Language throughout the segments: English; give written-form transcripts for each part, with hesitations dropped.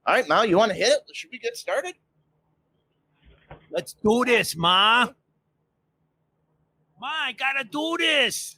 All right, Ma, you want to hit it? Should we get started? Let's do this, Ma. Ma, I gotta do this.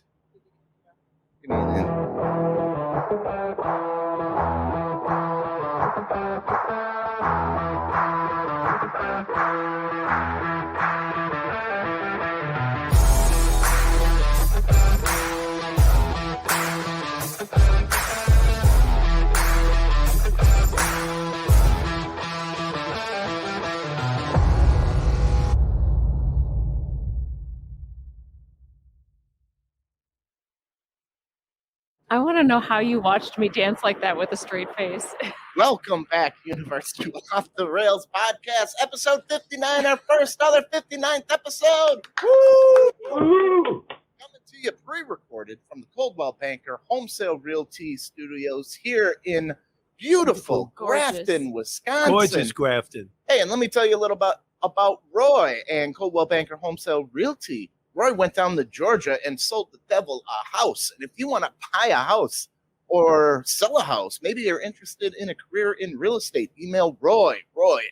I want to know how you watched me dance like that with a straight face. Welcome back, University Off the Rails podcast, episode 59, our first other 59th episode. Woo! Woo! Coming to you pre-recorded from the Coldwell Banker Home Sale Realty Studios here in beautiful Grafton, Wisconsin. Gorgeous Grafton. Hey, and let me tell you a little about Roy and Coldwell Banker Home Sale Realty. Roy went down to Georgia and sold the devil a house. And if you want to buy a house or sell a house, maybe you're interested in a career in real estate, email Roy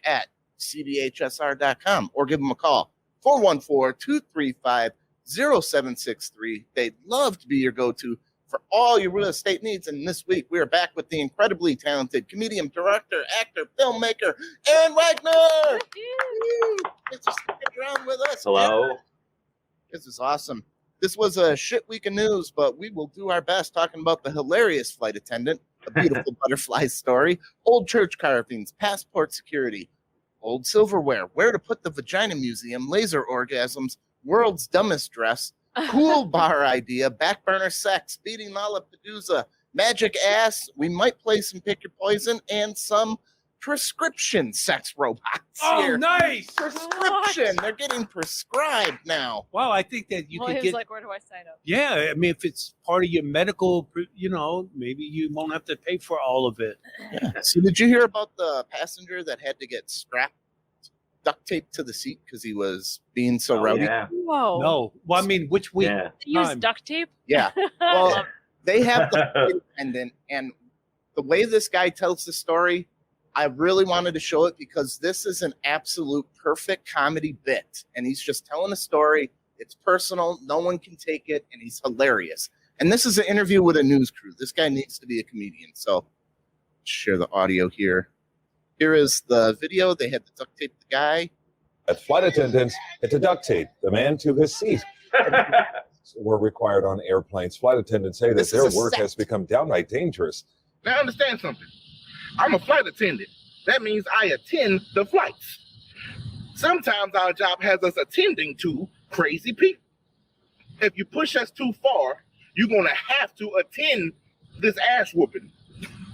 at cbhsr.com or give him a call, 414-235-0763. They'd love to be your go-to for all your real estate needs. And this week, we are back with the incredibly talented comedian, director, actor, filmmaker, Aaron Wagner. Thanks for sticking around with us. Hello. Man. This is awesome. This was a shit week of news, but we will do our best talking about the hilarious flight attendant, a beautiful butterfly story, old church carvings, passport security, old silverware, where to put the vagina museum, laser orgasms, world's dumbest dress, cool bar idea, backburner sex, beating Lalalapalooza, magic ass, we might play some pick your poison, and some prescription sex robots. Oh, here. nice. Prescription. They're getting prescribed now. Wow, I think that you could he was get. like, where do I sign up? Yeah, I mean, if it's part of your medical, maybe you won't have to pay for all of it. Yeah. So did you hear about the passenger that had to get strapped, duct taped to the seat because he was being so rowdy? Yeah. Whoa. No. Well, I mean, which week? Yeah. They use Time. duct tape? Yeah. Well, they have the flight attendant, and the way this guy tells the story, I really wanted to show it because this is an absolute perfect comedy bit. And he's just telling a story. It's personal. No one can take it. And he's hilarious. And this is an interview with a news crew. This guy needs to be a comedian. So share the audio here. Here is the video. They had to duct tape the guy. As flight attendants had to duct tape the man to his seat. Were required on airplanes. Flight attendants say that This their is a work set. has become downright dangerous. Now understand something. I'm a flight attendant. That means I attend the flights. Sometimes our job has us attending to crazy people. If you push us too far, you're going to have to attend this ass whooping.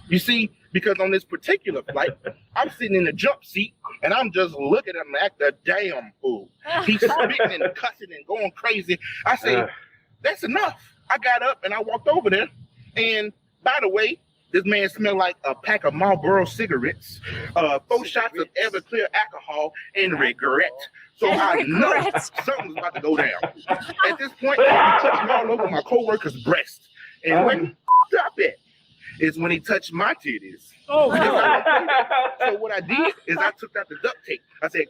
You see, because on this particular flight, I'm sitting in the jump seat and I'm just looking at him act a damn fool. He's spitting and cussing and going crazy. I say, that's enough. I got up and I walked over there. And by the way, this man smelled like a pack of Marlboro cigarettes, 4 shots of Everclear alcohol, and regret. So I know something's about to go down. At this point, he touched me all over my coworker's breast. And when he up it is when he touched my titties. Oh, So what I did is I took out the duct tape. I said,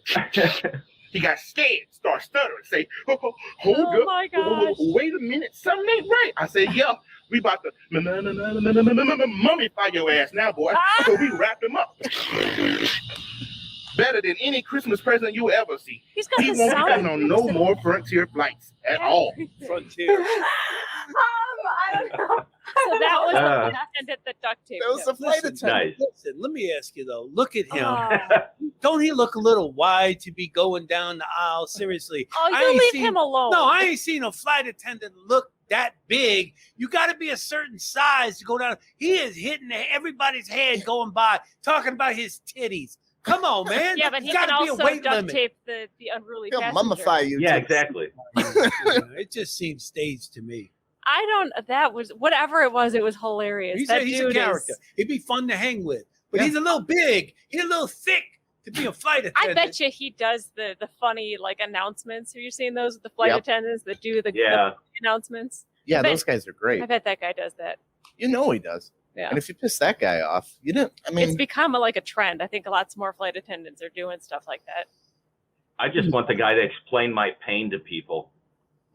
he got scared, started stuttering, say, hold up, my gosh. wait a minute, something ain't right. I said, yeah, we about to mummify your ass now, boy. So we wrapped him up. Better than any Christmas present you ever see. He's got He the won't be sound. getting on no more Frontier flights at all. Frontier. I don't know. So that was the flight attendant that duct taped That was the him. flight Listen, attendant. Nice. Listen, let me ask you though. Look at him. Oh, Don't he look a little wide to be going down the aisle? Seriously. I you ain't leave seen- him alone. No, I ain't seen a flight attendant look that big. You got to be a certain size to go down. He is hitting everybody's head going by, talking about his titties. Come on, man. Yeah, but he There's can gotta be a also weight duct limit. tape the unruly He'll passenger. mummify you. Yeah, too. exactly. It just seems staged to me. I don't. That was whatever it was. It was hilarious. He's that a dude character. is. He'd be fun to hang with, but Yeah. he's a little big. He's a little thick to be a flight I attendant. bet you he does the funny like announcements. Have you seen those with the flight Yep. attendants that do the Yeah. announcements? Yeah, I bet- those guys are great. I bet that guy does that. You know he does. Yeah. And if you piss that guy off, you didn't. I mean, It's become like a trend. I think lots more flight attendants are doing stuff like that. I just want the guy to explain my pain to people.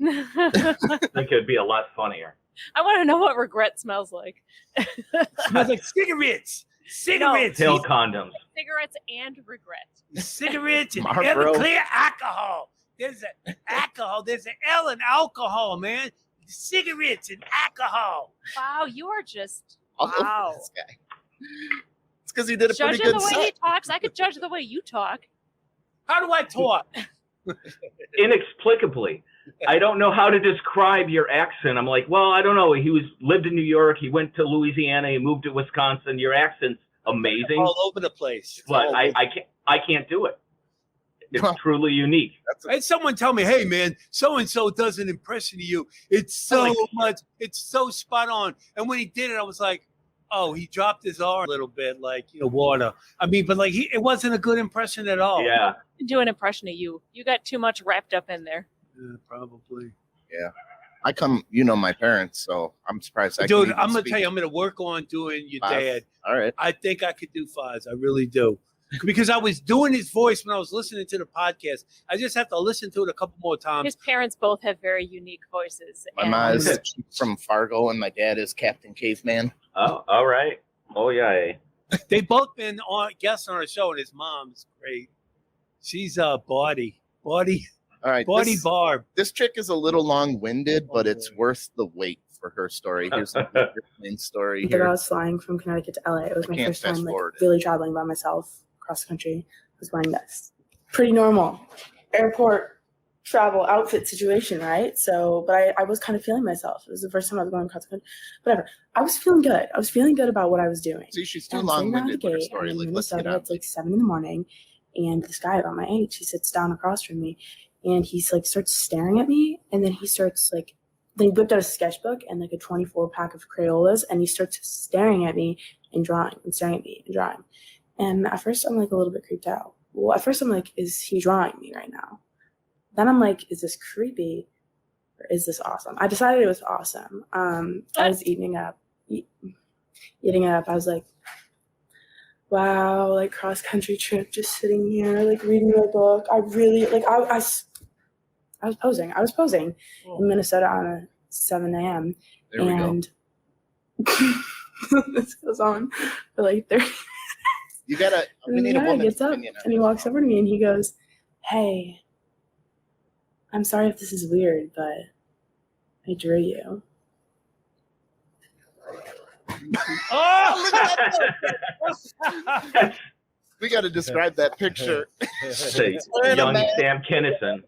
I think it'd be a lot funnier. I want to know what regret smells like. Smells like cigarettes. Cigarettes. Pill condoms. Cigarettes and regret. Cigarettes and Marlboro. Everclear alcohol. There's an alcohol. There's an L in alcohol, man. Cigarettes and alcohol. Wow, you are just all over wow. this guy. It's because he did a pretty Judging good the way he set. talks, I could judge the way you talk. How do I talk? Inexplicably. I don't know how to describe your accent. I'm like, well, I don't know. He lived in New York. He went to Louisiana. He moved to Wisconsin. Your accent's amazing, All over the place. but I can't do it. It's truly unique. I had someone tell me, hey, man, so-and-so does an impression of you. It's so much. It's so spot on. And when he did it, I was like, oh, he dropped his arm a little bit, like, water. I mean, but like, it wasn't a good impression at all. Yeah. Do an impression of you. You got too much wrapped up in there. Yeah, probably. Yeah. I come, my parents, so I'm surprised I Dude, can I'm going to speak tell you, I'm going to work on doing your 5. dad. All right. I think I could do 5s. I really do. Because I was doing his voice when I was listening to the podcast. I just have to listen to it a couple more times. His parents both have very unique voices. My and mom is from Fargo, and my dad is Captain Caveman. Oh, all right. Oh, yeah. They've both been on guests on our show, and his mom's great. She's Body All right. this, Barb. This chick is a little long-winded, but it's worth the wait for her story. Here's the main story But I here. was flying from Connecticut to LA. It was my can't first time fast like forward it. really traveling by myself across the country. I was wearing this pretty normal airport travel outfit situation, right? So, but I was kind of feeling myself. It was the first time I was going across the country. Whatever. I was feeling good. I was feeling good about what I was doing. See, she's too And I'm sitting down at long-winded the with her gate, story. and Like, in let's get Minnesota, on. it's like 7 a.m, and this guy about my age, he sits down across from me, and he's like starts staring at me, and then he starts like. They whipped out a sketchbook and like a 24-pack of Crayolas, and he starts staring at me and drawing and staring at me and drawing. And at first, I'm like a little bit creeped out. Well, at first, I'm like, is he drawing me right now? Then I'm like, is this creepy or is this awesome? I decided it was awesome. I was eating up. I was like, wow, like cross country trip, just sitting here, like reading my book. I really like. I was posing. I was posing in Minnesota on a 7 a.m. There we go. and this goes on for like 30 minutes. You gotta. We And need the a guy woman's gets up opinion. and he walks over to me and he goes, "Hey, I'm sorry if this is weird, but I drew you." Oh, look at that. We got to describe that picture. Say, Wait a young minute. Sam Kinison.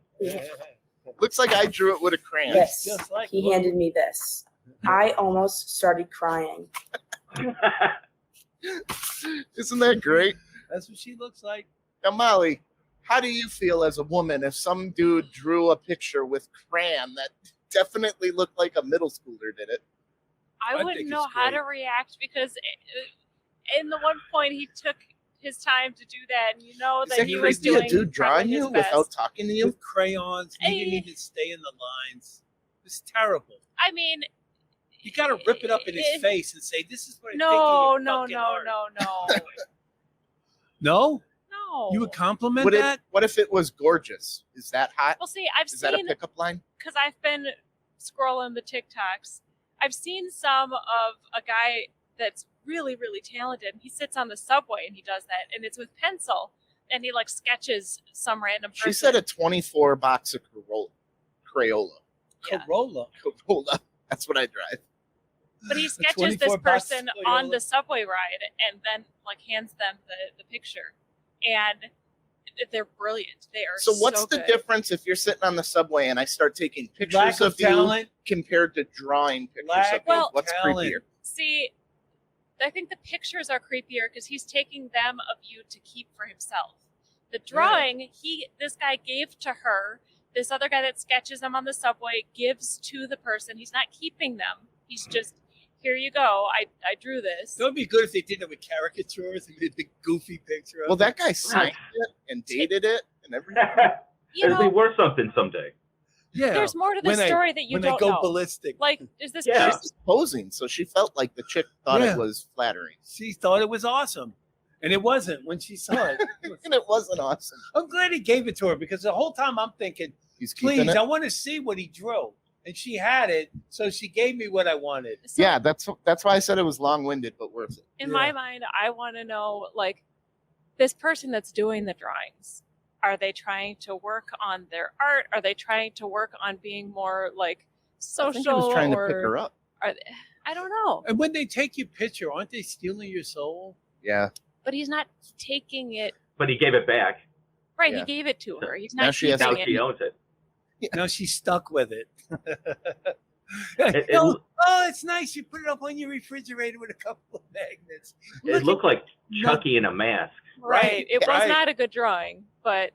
Looks like I drew it with a crayon. Yes, Just like he handed me this. I almost started crying. Isn't that great? That's what she looks like. Now, Molly, how do you feel as a woman if some dude drew a picture with crayon that definitely looked like a middle schooler did it? I think wouldn't it's know how great. to react because in the one point he took his time to do that, and you know Is that that he was crazy? A doing dude drawing probably his you best. without talking to you? With crayons, he didn't Hey. even stay in the lines. It's terrible. I mean, You got to rip it up in his Eh, face and say, "This is what I no, think of no, your fucking art." no. No, No. you would compliment What that. if it was gorgeous? Is that hot? Well, see, I've Is that a seen, pickup line? because I've been scrolling the TikToks, I've seen some of a guy that's really, really talented. He sits on the subway and he does that, and it's with pencil, and he like sketches some random person. She said a 24 box of Crayola. Yeah. Corolla. Corolla. That's what I drive. But he A sketches this 24 box person Toyota. on the subway ride and then like hands them the picture. And they're brilliant. They are So what's so the good. difference if you're sitting on the subway and I start taking pictures Lack of of you talent. compared to drawing pictures Lack of you? Well- What's talent. creepier? See, I think the pictures are creepier because he's taking them of you to keep for himself. The drawing, this guy gave to her. This other guy that sketches them on the subway gives to the person. He's not keeping them. He's just, here you go. I drew this. It would be good if they did it with caricatures and made a big goofy picture. Of Well, it. that guy signed it and dated it and everything. You It'll be know, worth something someday. Yeah. There's more to When this they- story that you when don't they go know. ballistic. Like, is this Yeah. person- She's posing, so she felt like the chick thought Yeah. it was flattering. She thought it was awesome. And it wasn't when she saw it. And it wasn't awesome. I'm glad he gave it to her because the whole time I'm thinking, He's keeping please, it. I want to see what he drew. And she had it, so she gave me what I wanted. so Yeah, that's why I said it was long-winded, but worth it. in Yeah. my mind, I want to know, like, this person that's doing the drawings, are they trying to work on their art? Are they trying to work on being more like I think he social? was trying or to pick her up. Are they, I don't know. And when they take your picture, aren't they stealing your soul? Yeah. But he's not taking it. But he gave it back. Right, Yeah. he gave it to her. He's Now not she has keeping Now it. she owns it. Now she's stuck with it. It- oh, it's nice. You put it up on your refrigerator with a couple of magnets. It looked like Chucky in a mask. Right. It was Right. not a good drawing, but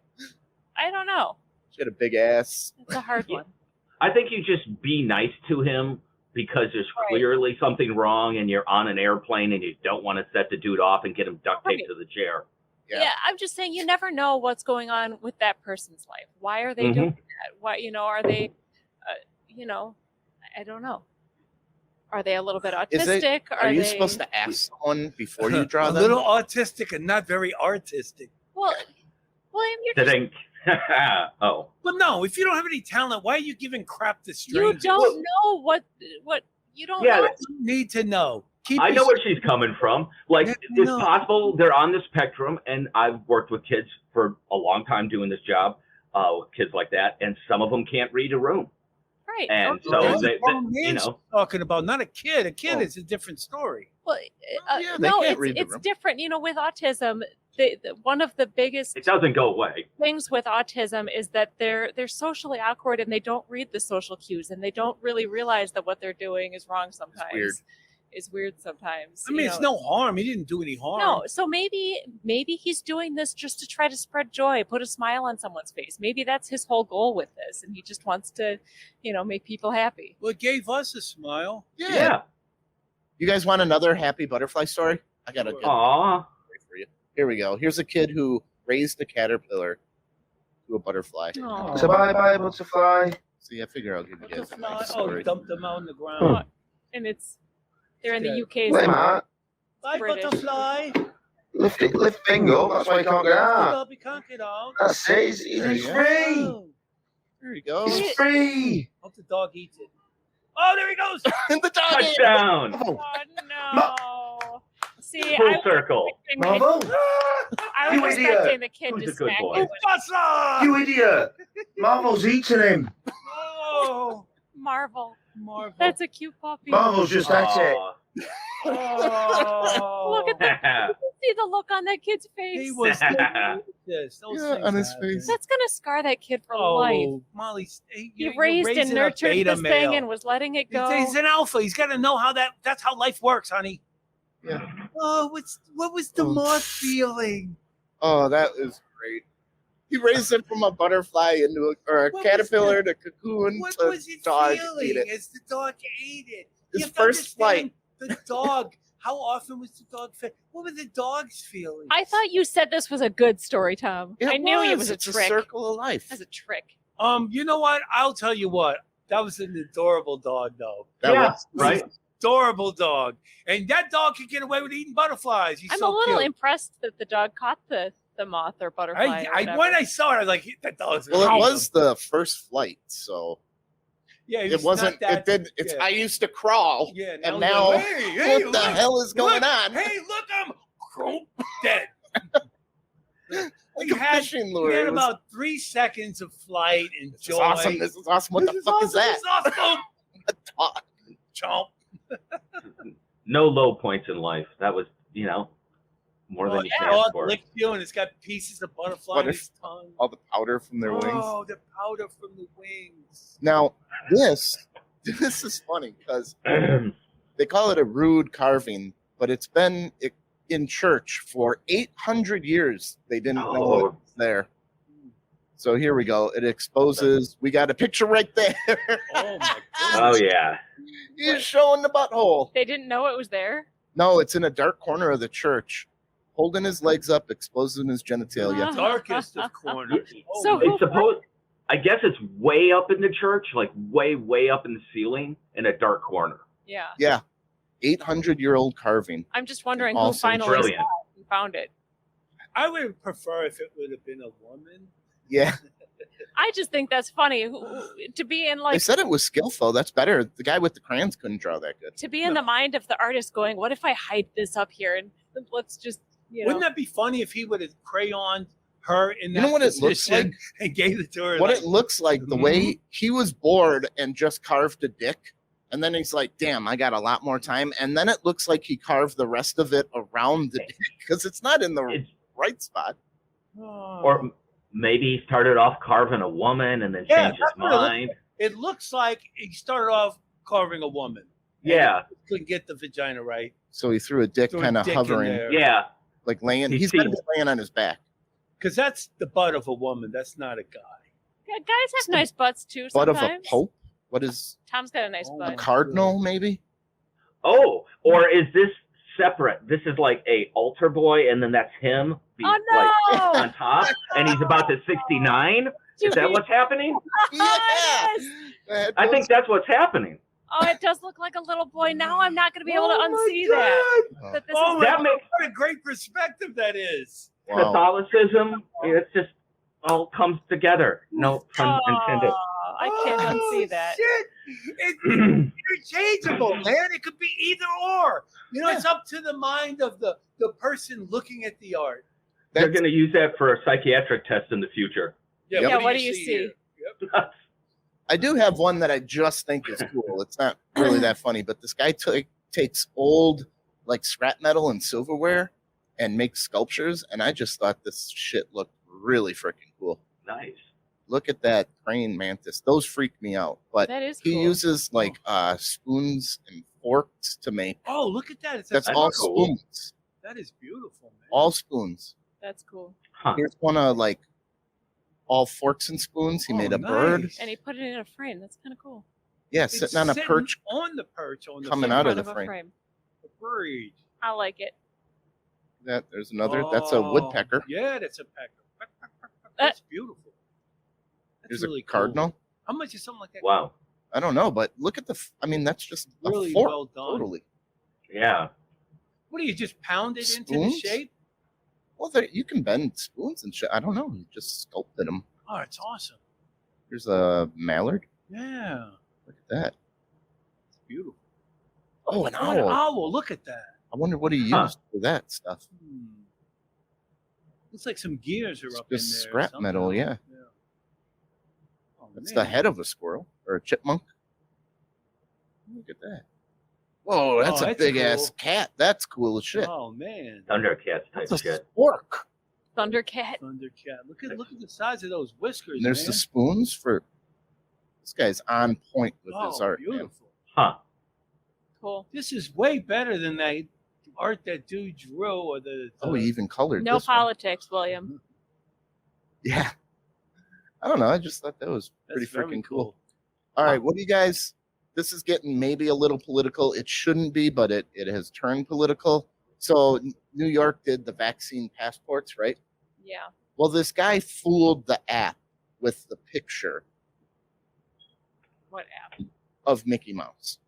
I don't know. She had a big ass. It's a hard Yeah. one. I think you just be nice to him because there's Right. clearly something wrong and you're on an airplane and you don't want to set the dude off and get him duct taped Right. to the chair. Yeah. I'm just saying you never know what's going on with that person's life. Why are they Mhm. doing that? Why, are they, I don't know. Are they a little bit Is it- autistic? Are you they... supposed to ask someone before you draw a them? little autistic and not very artistic. Well, William, you're just, Didn't. Oh. But no, if you don't have any talent, why are you giving crap to you strangers? don't know what you don't Yeah, know. You need to know. Keep I know your- where she's coming from. Like, Yeah, it's no. possible they're on the spectrum, and I've worked with kids for a long time doing this job, with kids like that, and some of them can't read a room. Right. And Okay. so, That's they, what a you man's know, talking about, not a kid. A kid Oh. is a different story. Well, yeah, they no, can't read the it's room. different. With autism, one of the biggest it doesn't go away. things with autism is that they're socially awkward and they don't read the social cues and they don't really realize that what they're doing is wrong sometimes. weird. Is weird sometimes. I mean, it's no harm. He didn't do any harm. No, so maybe he's doing this just to try to spread joy, put a smile on someone's face. Maybe that's his whole goal with this, and he just wants to, make people happy. Well, it gave us a smile. Yeah. You guys want another happy butterfly story? I got a good Aw. story for you. Here we go. Here's a kid who raised a caterpillar to a butterfly. Oh, So bye butterfly. See, I figure I'll give you guys a Butterfly. nice Oh, story. dumped them out on the ground. and they're in the Yeah. UK. Wait, somewhere. Matt. Bye, British. butterfly. Lift finger. That's why you can't get out. Well, we can't get out. That's it. It's free. Oh, There you go. It's free. hope the dog eats it. Oh, there he goes. And the dog ate it. Touchdown. Oh, Oh no! See, Full I circle. Marvel. I You was idiot. expecting the kid Who's to a good smack boy? him. Mufasa. You idiot. Marvel's eating him. Oh, Marvel. Marvel. That's a cute puppy. Marvel's just at it. Aw. Oh. Look at that. See the look on that kid's face. He was this. Those Yeah, things on his happen. face. That's gonna scar that kid for life. Oh, Molly, He you're raised and raising a nurtured beta this thing male. and was letting it go. He's an alpha. He's got to know how that's how life works, honey. Yeah. Oh, what was the Oh. moth feeling? Oh, that is great. He raised it from a butterfly into a What was caterpillar to cocoon What to was it dog eat feeling it. as the dog ate it? His You have to first flight. understand The dog. How often was the dog fed? What were the dog's feelings? I thought you said this was a good story, Tom. I knew it was a It's trick. a circle of life. As a trick. You know what? I'll tell you what. That was an adorable dog, though. That Yeah, was right? Adorable dog, and that dog could get away with eating butterflies. He's I'm so a little cute. impressed that the dog caught the moth or butterfly. or whatever. When I saw it, I was like, that dog's. Well, it cute. was the first flight, so Yeah, it wasn't. It did. It's. yeah. I used to crawl. Yeah, and he's now, like, hey, what the look, hell is going look, on? Hey, look, I'm dead. Like we a had- fishing We lure. had It was- about 3 seconds of flight and This joy. is awesome. This is awesome. What This the is fuck is awesome. that? This is awesome. Dog. Chomp. No low points in life. That was, more Oh, than you the can dog ask for. licked you, and it's got pieces of butterfly in its tongue. All the powder from their wings. Oh, the powder from the wings. Now, this is funny because they call it a rude carving, but it's been in church for 800 years. They didn't know it was there. So here we go. It exposes. We got a picture right there. Oh my Oh, yeah. He's showing the butthole. They didn't know it was there. No, it's in a dark corner of the church, holding his legs up, exposing his genitalia. Ah. Darkest of corners. Oh, So my who- It's supposed. I guess it's way up in the church, like way up in the ceiling in a dark corner. Yeah. Yeah. 800-year-old carving. I'm just wondering who Awesome. finally Brilliant. found it. I would prefer if it would have been a woman. Yeah. I just think that's funny to be in They like said it was skillful. That's better. The guy with the crayons couldn't draw that good. to be in the mind of the artist going, what if I hide this up here and let's just, Wouldn't that be funny if he would have crayoned her in that You know what it looks position like? and gave it to her? What like, it looks like, the way he was bored and just carved a dick. And then he's like, damn, I got a lot more time. And then it looks like he carved the rest of it around the dick because it's not in the It's- right spot. oh. Or maybe he started off carving a woman and then Yeah, changed his that's what it looks mind. It looks like he started off carving a woman. Yeah, Couldn't get the vagina right. So he threw a dick Threw a kind of dick in hovering, there. yeah. like laying. He He's got to be seems- laying on his back. Because that's the butt of a woman. That's not a guy. Yeah, guys have nice butts too Butt of sometimes. a pope? What is Tom's got a nice Oh, a butt. cardinal, maybe? Oh, or is this separate? This is like a altar boy, and then that's him, Oh like no! on top, and he's about to 69. Is that what's happening? Yeah. yes! Go ahead, I Bill. think that's what's happening. Oh, it does look like a little boy. Now I'm not going to be able to Oh my unsee that. Oh, That this Oh is my That God, makes- what a great perspective that is. wow. Catholicism, it's just all comes together. No pun intended. Oh, I can't unsee that. Shit. It's interchangeable, man. It could be either or. It's up to the mind of the person looking at the art. They're That's- going to use that for a psychiatric test in the future. Yeah, what do you see? here? Yep. I do have one that I just think is cool. It's not really that funny, but this guy takes old like scrap metal and silverware and makes sculptures, and I just thought this shit looked really freaking cool. Nice. Look at that praying mantis; those freak me out. But That is he cool. uses like spoons and forks to make. Oh, look at that. It's That's a all cool. spoons. That is beautiful, man. All spoons. That's cool. Huh. Here's one of like all forks and spoons. He Oh, made a bird. nice. And he put it in a frame. That's kind of cool. Yeah, It's sitting on a perch. On the perch. On the Coming front out of Front the a frame. bird. I like it. There's another. That's a woodpecker. Yeah, that's a pecker. That's beautiful. That's There's really a cardinal. Cool. How much is something like that? Wow. I don't know, but look at the. I mean, that's just Really a fork. well done. Totally. Yeah. What do you just pound it into the Spoons? shape? Well, you can bend spoons and shit. I don't know. You just sculpted them. Oh, it's awesome. Here's a mallard. Yeah, Look at that. it's beautiful. Oh, an Oh, an owl. owl. Look at that. I wonder what he used Huh. for that stuff. Looks like some gears are It's up in there. just scrap somehow. metal, yeah. Oh, That's man. the head of a squirrel or a chipmunk. Look at that. Whoa, that's Oh, a that's big ass cool. cat. That's cool as shit. Oh man, Thundercats type That's a shit. fork. Thundercat. Thundercat. Look at the size of those whiskers. And there's man. the spoons for. This guy's on point with Oh, his art. Man. beautiful. Huh. Cool. This is way better than that art that dude drew or the. Oh, he even colored No this one. politics, William. Yeah. I don't know. I just thought that was pretty That's very freaking cool. All right, what do you guys? This is getting maybe a little political. It shouldn't be, but it has turned political. So New York did the vaccine passports, right? Yeah. Well, this guy fooled the app with the picture What app? of Mickey Mouse.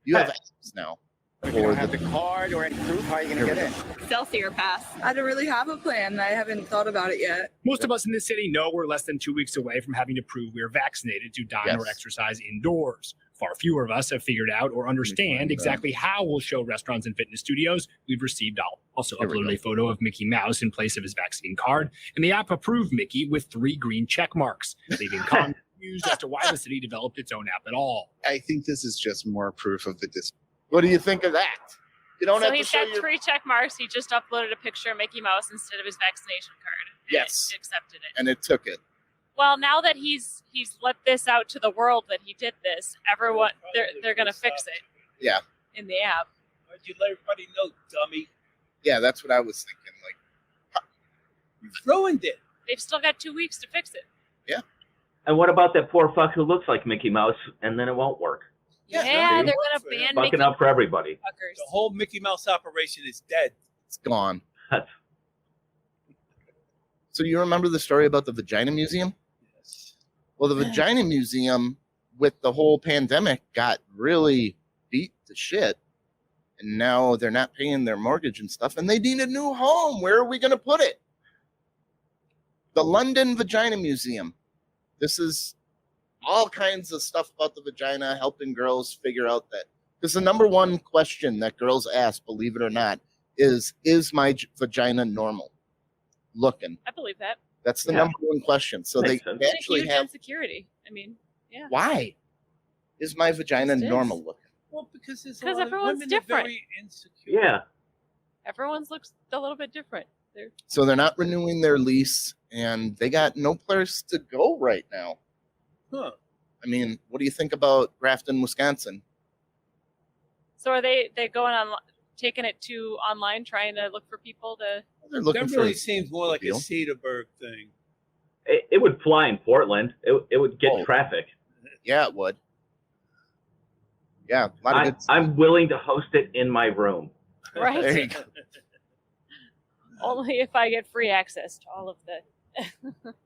You have apps now. If you don't have the card or any proof, how are you going to get in? Excelsior Pass. I don't really have a plan. I haven't thought about it yet. Most of us in this city know we're less than 2 weeks away from having to prove we are vaccinated to dine or Yes. exercise indoors. Far fewer of us have figured out or understand exactly how we'll show restaurants and fitness studios we've received all. Also Here we uploaded go. a photo of Mickey Mouse in place of his vaccine card, and the app approved Mickey with 3 green check marks, leaving confused as to why the city developed its own app at all. I think this is just more proof of the What do you think of that? You don't So have to he's show got your 3 check marks. He just uploaded a picture of Mickey Mouse instead of his vaccination card. And Yes. it accepted it. and it took it. Well, now that he's let this out to the world that he did this, everyone they're gonna fix it. Yeah. In the app. Why'd you let everybody know, dummy? Yeah, that's what I was thinking. Like, You ruined it. They've still got 2 weeks to fix it. And what about that poor fuck who looks like Mickey Mouse and then it won't work? Yeah, Yeah, they're work gonna for him. ban Fucking Mickey up for everybody. fuckers. The whole Mickey Mouse operation is dead. it's gone. That's- So you remember the story about the Vagina Museum? Yes. Well, the Vagina Museum, with the whole pandemic, got really beat to shit. And now they're not paying their mortgage and stuff, and they need a new home. Where are we going to put it? The London Vagina Museum. This is all kinds of stuff about the vagina, helping girls figure out that. Because the number one question that girls ask, believe it or not, is my vagina normal looking? I believe that. That's the number one question. So they It's a actually huge have. insecurity. I mean, yeah. Why is my vagina It is. normal looking? Well, because there's a Because lot of everyone's women are different. very insecure. Yeah. Everyone's looks a little bit different. So they're not renewing their lease, and they got no place to go right now. Huh. I mean, what do you think about Grafton, Wisconsin? So are they going on, taking it to online, trying to look for people to? They're looking That for really seems more like a deal. Cedarburg thing. It would fly in Portland. It would get Oh. traffic. Yeah, it would. Yeah, a lot of good. I'm willing to host it in my room. Right. There you go. Only if I get free access to all of the.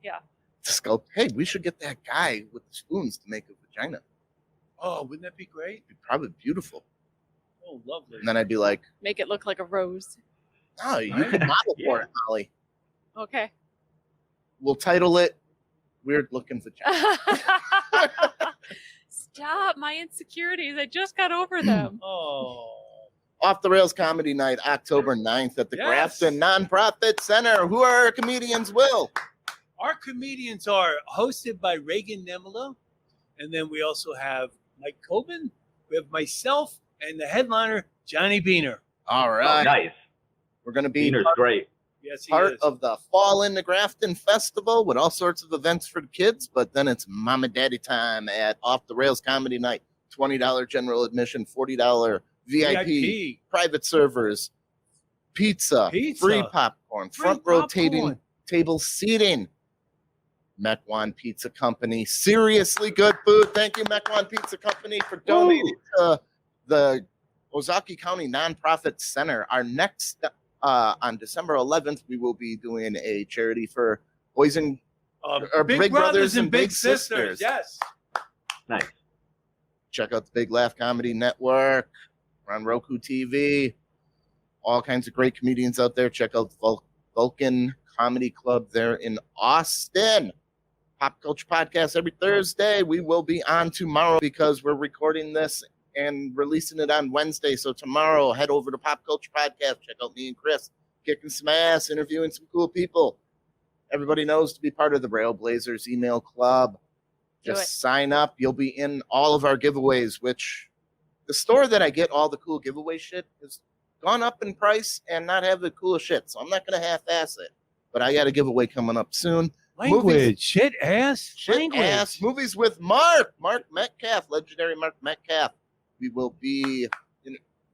Yeah. Sculpt. Hey, we should get that guy with the spoons to make a vagina. Oh, wouldn't that be great? It'd be probably beautiful. Oh, lovely. And then I'd be like, Make it look like a rose. "Oh, you Right? can model for Yeah. it, Molly. Okay. We'll title it Weird Looking Vagina." Stop my insecurities. I just got over them. Oh. Off the Rails Comedy Night, October 9th at the Yes. Grafton Nonprofit Center. Who are our comedians, Will? Our comedians are hosted by Reagan Nemela, and then we also have Mike Coben. We have myself and the headliner, Johnny Beaner. All Oh, right. nice. We're going to be Beaner's great. Yes, he part is. of the Fall into Grafton Festival with all sorts of events for the kids, but then it's mom and daddy time at Off the Rails Comedy Night. $20 general admission, $40 VIP, private servers, pizza, free popcorn, Free front rotating popcorn. table seating. Mequon Pizza Company, seriously good food. Thank you, Mequon Pizza Company, for donating to the Ozaki County Nonprofit Center. Our next on December 11th, we will be doing a charity for boys and or big brothers and big sisters. Yes. Nice. Check out the Big Laugh Comedy Network. We're on Roku TV. All kinds of great comedians out there. Check out Vulcan Comedy Club there in Austin. Pop Culture Podcast every Thursday. We will be on tomorrow because we're recording this and releasing it on Wednesday. So tomorrow, head over to Pop Culture Podcast. Check out me and Chris kicking some ass, interviewing some cool people. Everybody knows to be part of the Railblazers email club. Just sign up. You'll be in all of our giveaways, which the store that I get all the cool giveaway shit has gone up in price and not have the coolest shit. So I'm not going to half-ass it. But I got a giveaway coming up soon. Language. Shit ass. Shit Language. ass. Movies with Mark Metcalf, legendary Mark Metcalf. We will be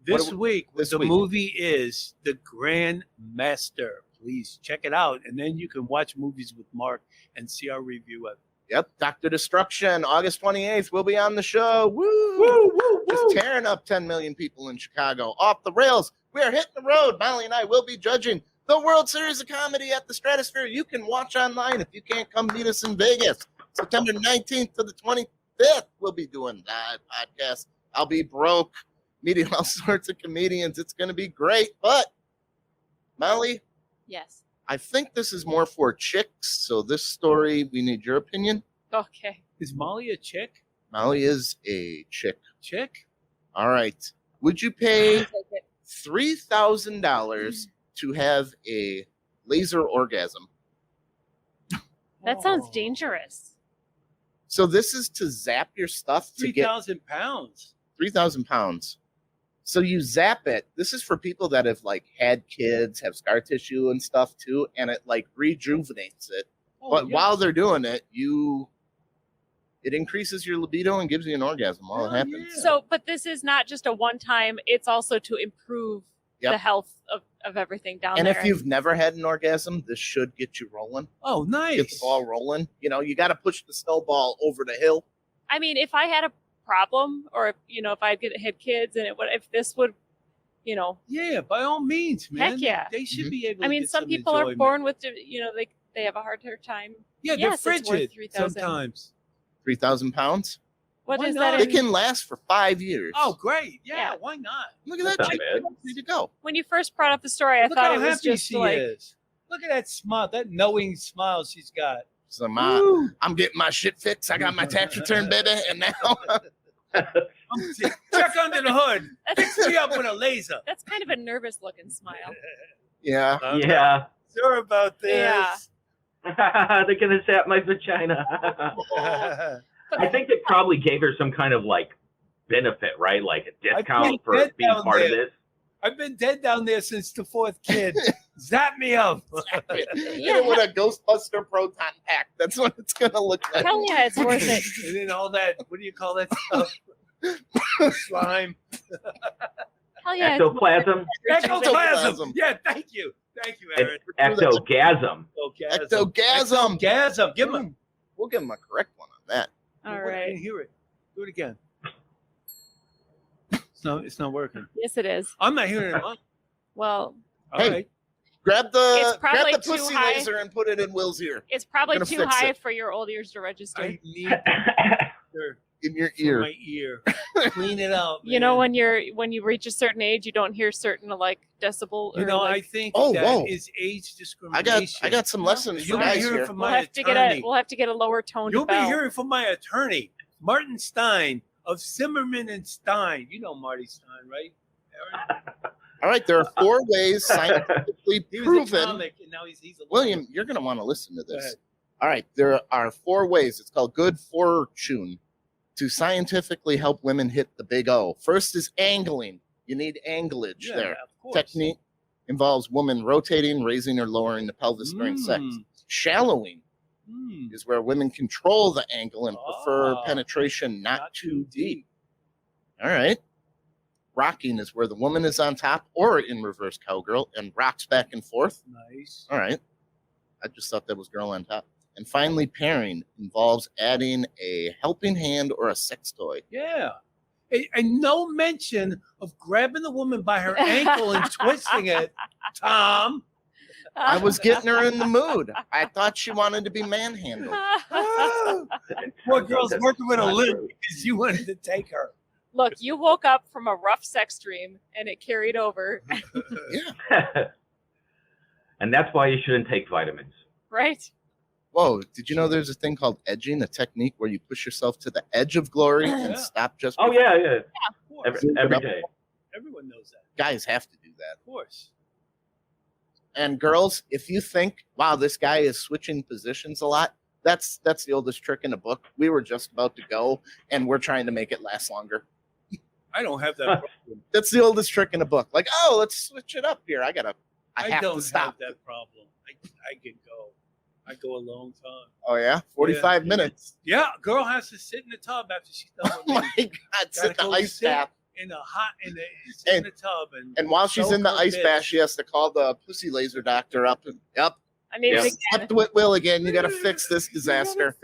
This week, this the week. movie is The Grand Master. Please check it out. And then you can watch movies with Mark and see our review of it. Yep, Dr. Destruction, August 28th. We'll be on the show. Woo! Woo, woo, just tearing up 10 million people in Chicago. Off the Rails. We are hitting the road. Molly and I will be judging the World Series of Comedy at the Stratosphere. You can watch online if you can't come meet us in Vegas. September 19th to the 25th, we'll be doing that podcast. I'll be broke, meeting all sorts of comedians. It's going to be great. But, Molly, Yes. I think this is more for chicks. So this story, we need your opinion. Okay. Is Molly a chick? Molly is a chick. Chick? All right. Would you pay $3,000 to have a laser orgasm? That sounds dangerous. So this is to zap your stuff to get 3,000 pounds. 3,000 pounds. So you zap it. This is for people that have like had kids, have scar tissue and stuff too, and it like rejuvenates it. Oh, But yes. while they're doing it, it increases your libido and gives you an orgasm while it Hell happens. yeah. So, but this is not just a one-time. It's also to improve Yep. the health of everything down And there. if you've never had an orgasm, this should get you rolling. Oh, nice. Get the ball rolling. You know, you got to push the snowball over the hill. I mean, if I had a problem, or if I had kids, and if this would, Yeah, by all means, man. Heck yeah. They should be able to I mean, get some people are enjoyment. born with, they have a harder time. Yeah, Yes, they're it's worth frigid $3,000. sometimes. 3,000 pounds. What Why is not? that? It In, can last for 5 years. Oh, great. Yeah, Yeah. why not? Look at That's that not chick. bad. Ready to go. when you first brought up the story, I Look thought how it was happy just she like is. Look at that smile, that knowing smile she's got. So Woo. I'm getting my shit fixed. I got my tax return, baby, and now Check under the hood. Fix me up with a laser. that's kind of a nervous looking smile. yeah. I'm not Yeah. sure about this. Yeah. They're gonna zap my vagina. I think they probably gave her some kind of like benefit, right? Like a discount think for that being down part of there- this. I've been dead down there since the 4th kid. Zap me up. Hit it with a Ghostbuster proton pack. That's what it's gonna look like. Hell yeah, it's worth it. And then all that, what do you call that stuff? Slime. Hell yeah. it's worth it. Ectoplasm. Ectoplasm. Yeah, thank you. Thank you, Aaron. Ectogasm. Ectogasm. Ectogasm. Give him. We'll give him a correct one on that. All I right. didn't hear it. Do it again. It's not working. Yes, it is. I'm not hearing it. All Well, Hey. right. Grab It's the probably grab the too pussy high. laser and put it in Will's ear. it's probably Gonna too fix high it. for your old ears to register. I need for In your ear. my ear. Clean it out. You know, man. when you reach a certain age, you don't hear certain like decibel. You or, know, I like, think Oh, that whoa. is age I discrimination. got some lessons You'll for be guys hearing here. from we'll my have to attorney. get a lower tone. You'll be bell. hearing from my attorney, Martin Stein of Zimmerman and Stein. You know Marty Stein, right? Aaron? All right, there are 4 ways scientifically He was a proven. comic, and now he's a William, you're going to want to listen to Go this. ahead. All right, there are 4 ways. It's called good fortune to scientifically help women hit the big O. First is angling. You need anglage Yeah, there. of course. Technique involves woman rotating, raising or lowering the pelvis during sex. Shallowing is where women control the angle and prefer Ah, penetration not too deep. All right. Rocking is where the woman is on top or in reverse cowgirl and rocks back and forth. Nice. All right. I just thought that was girl on top. And finally, pairing involves adding a helping hand or a sex toy. Yeah. And no mention of grabbing the woman by her ankle and twisting it, Tom. I was getting her in the mood. I thought she wanted to be manhandled. Poor girl's working with a Not limp true. because you wanted to take her. Look, you woke up from a rough sex dream and it carried over, Yeah. And that's why you shouldn't take vitamins. right? Whoa, did you know there's a thing called edging, a technique where you push yourself to the edge of glory and Yeah. stop just Oh yeah, yeah. Of course. Every day. Everyone knows that. Guys have to do that. Of course. And girls, if you think, wow, this guy is switching positions a lot, that's the oldest trick in the book. We were just about to go, and we're trying to make it last longer. I don't have that problem. That's the oldest trick in the book. Like, oh, let's switch it up here. I have don't to stop. have that problem. I can go. I go a long time. Oh yeah, 45 Yeah. minutes. Yeah, girl has to sit in the tub after she's done Oh with my me. God, sit in Gotta the go ice sit bath. in the tub And while she's soak in the her ice bitch. bath, she has to call the pussy laser doctor up. And, yep, I mean, Yeah. slept with Will again. You got to fix this disaster.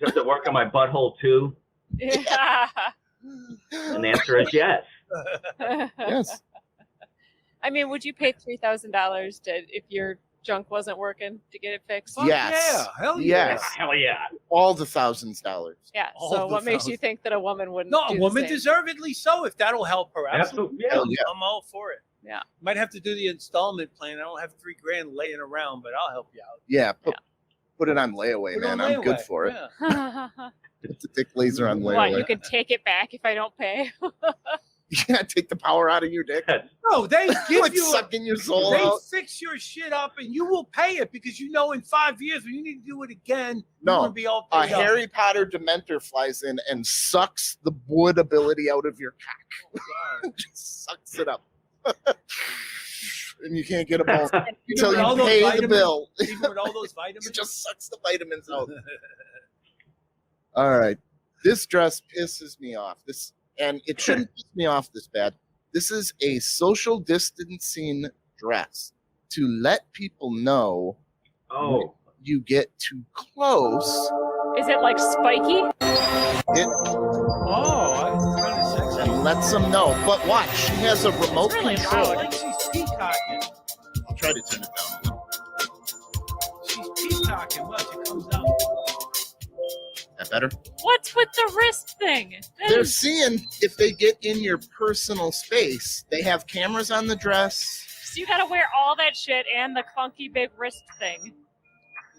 Does it work on my butthole too? yeah. And the answer is yes. Yes. I mean, would you pay $3,000 if your junk wasn't working to get it fixed? Fuck Yes. yeah, hell yeah. Yes. Hell yeah. All the $1,000s. Yeah. All So the what makes you thousands. think that a woman wouldn't? No, do a the woman same? deservedly so if that'll help her. Absolutely. Yeah. Hell yeah. I'm all for it. Yeah. Might have to do the installment plan. I don't have $3,000 laying around, but I'll help you out. Yeah. Put it on layaway, Put it man. on I'm good layaway. for it. Yeah. Put the dick laser on What? layaway. You can take it back if I don't pay. Yeah, take the power out of your dick. No, they give Like you sucking your soul they out. fix your shit up and you will pay it because you know in 5 years when you need to do it again, No, you're gonna be all A paid up. Harry Potter Dementor flies in and sucks the wood ability out of your cock. Just sucks it up. And you can't get them all until with all you those pay the vitamins? bill. Even with all those vitamins. It just sucks the vitamins out. All right. This dress pisses me off. And it shouldn't piss me off this bad. This is a social distancing dress to let people know Oh. you get too close. Is it like spiky? It Oh, that's kind of sexy. and lets them know. But watch, she has a remote It's really control. loud. Like she's peacocking. I'll try to turn it down. She's peacocking. Watch, it comes out. That better? What's with the wrist thing? That They're is- seeing if they get in your personal space. They have cameras on the dress. So you gotta wear all that shit and the clunky big wrist thing.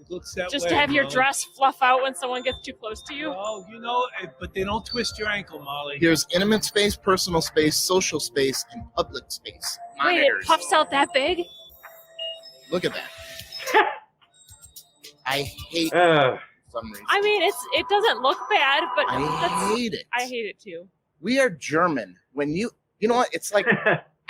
It looks that Just way, to have your Molly. dress fluff out when someone gets too close to you. Oh, but they don't twist your ankle, Molly. Here's intimate space, personal space, social space, and public space. Wait, it Monitors. puffs out that big? Look at that. I hate Ugh. for some reason. I mean, it doesn't look bad, but I hate it. I hate it too. We are German. When you know what? It's like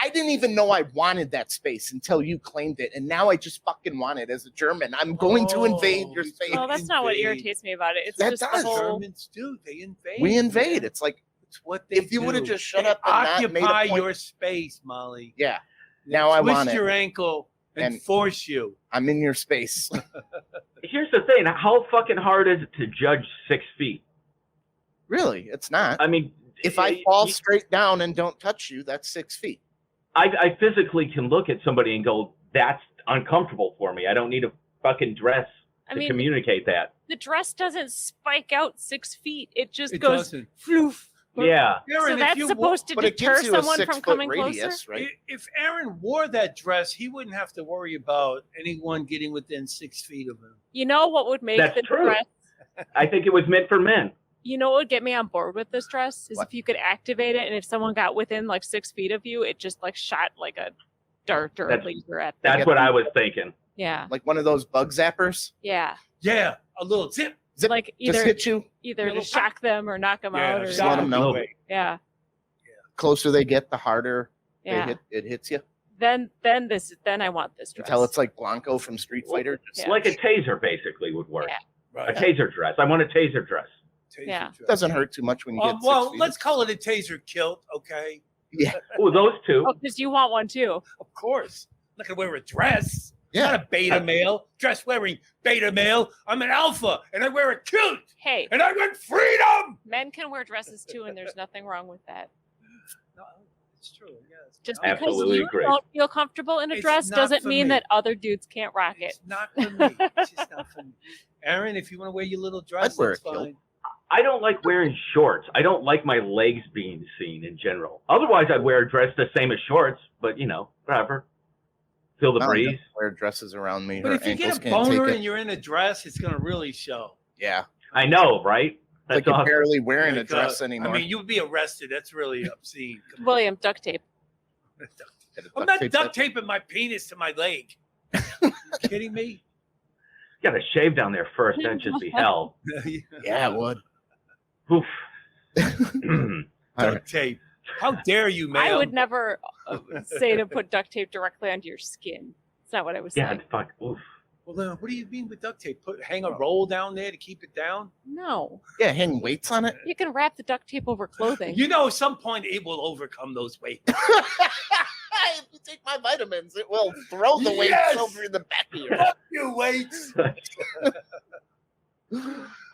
I didn't even know I wanted that space until you claimed it, and now I just fucking want it as a German. I'm going to invade your space. Well, that's not what irritates me about it. It's That just does. the whole. Germans do. They invade. We invade. It's like It's what they if you do. would have just shut They up and not made a occupy point. your space, Molly. Yeah, They now I twist want it. your ankle and And- force you. I'm in your space. Here's the thing: how fucking hard is it to judge 6 feet? Really, it's not. I mean, If I fall straight down and don't touch you, that's 6 feet. I physically can look at somebody and go, "That's uncomfortable for me. I don't need a fucking dress I to mean, communicate that." the dress doesn't spike out 6 feet. It just It goes doesn't. floof. Yeah. So Aaron, if that's you supposed to But it deter gives you a someone from 6 foot coming radius, closer. right? If Aaron wore that dress, he wouldn't have to worry about anyone getting within 6 feet of him. You know what would make That's the true. dress? I think it was meant for men. You know what would get me on board with this dress is What? if you could activate it, and if someone got within like 6 feet of you, it just like shot like a dart or a That's- laser at them. That's what I was thinking. Yeah, Like one of those bug zappers. yeah. Yeah, a little zip. Zip, Like just either hit you. to shock them or knock them out, or just let 'em know. Yeah, Closer they get, the harder yeah. it hits you. Then I want this dress. Until it's like Blanco from Street Fighter. Just Yeah. Like a taser basically would work. Yeah. A taser dress. I want a taser dress. Taser Yeah. dress. doesn't hurt too much when you get 6 well, feet. let's call it a taser kilt, okay? Yeah. Oh, those two. Oh, because you want one too. Of course. I'm not gonna wear a dress. Yeah. I'm not a beta male. Dress wearing beta male. I'm an alpha, and I wear a kilt, Hey, and I want freedom. men can wear dresses too, and there's nothing wrong with that. No, it's true. Yes. Just Absolutely because you agree. don't feel comfortable in a It's dress not doesn't for mean me. that other dudes can't rock it. It's not for me. It's just not for me. Aaron, if you want to wear your little dress, I'd wear that's a kilt. fine. I don't like wearing shorts. I don't like my legs being seen in general. Otherwise, I'd wear a dress the same as shorts, but whatever. Feel the Molly breeze. doesn't wear dresses around me. But Her if you ankles get a can't take boner it. and you're in a dress, it's gonna really show. Yeah. I know, right? That's Like you're awesome. barely wearing a Like, dress anymore. I mean, you would be arrested. That's really obscene. Come on. William, duct tape. I'm not duct taping my penis to my leg. You kidding me? You gotta shave down there first. That'd just be hell. Yeah, it would. Oof. Duct tape. How dare you, man? I would never say to put duct tape directly onto your skin. It's not what I was Yeah, saying. it's fuck. Oof. Well, then, what do you mean with duct tape? Hang a roll down there to keep it down? No, Yeah, hang weights on it. you can wrap the duct tape over clothing. You know, at some point it will overcome those weights. If you take my vitamins, it will throw the weights Yes! over the back of your Fuck you, weights.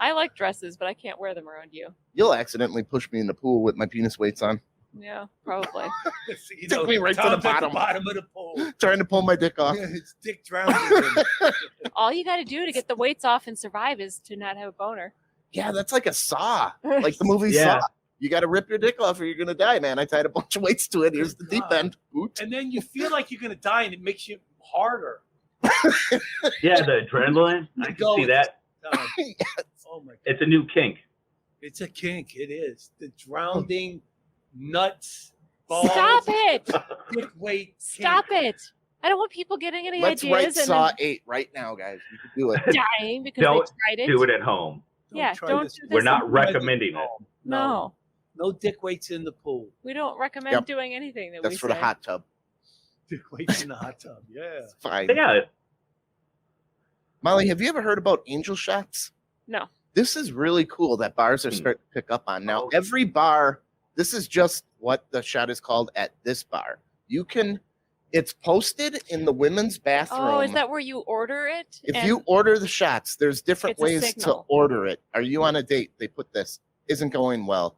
I like dresses, but I can't wear them around you. You'll accidentally push me in the pool with my penis weights on, Yeah, probably. You Took me right to Tom's the at bottom. bottom of the pool. trying to pull my dick off. His dick drowns in him. All you got to do to get the weights off and survive is to not have a boner. Yeah, that's like a saw, like the movie Yeah. Saw. You got to rip your dick off or you're gonna die, man. I tied a bunch of weights to it. Here's the deep God. end. Boot. And then you feel like you're going to die, and it makes you harder. Yeah, the adrenaline. I can see that. Oh, my God. It's a new kink. It's a kink. It is. The drowning nuts, balls, Stop it! dick weight. Stop it! I don't want people getting any Let's write ideas and Saw then 8 right now, guys. You can do it. dying because Don't they tried it. Do it at home. Yeah, try don't this. do this. We're not at- recommending it. No, No dick weights in the pool. we don't recommend Yep. doing anything that That's we for the say. hot tub. Dick weights in the hot tub. Yeah. It's fine. Yeah. Molly, have you ever heard about angel shots? No. This is really cool that bars are starting to pick up on. Now, every bar, this is just what the shot is called at this bar. You can, it's posted in the women's bathroom. Oh, is that where you order it? If And- you order the shots, there's different It's a ways to signal. order it. Are you on a date? They put this. Isn't going well.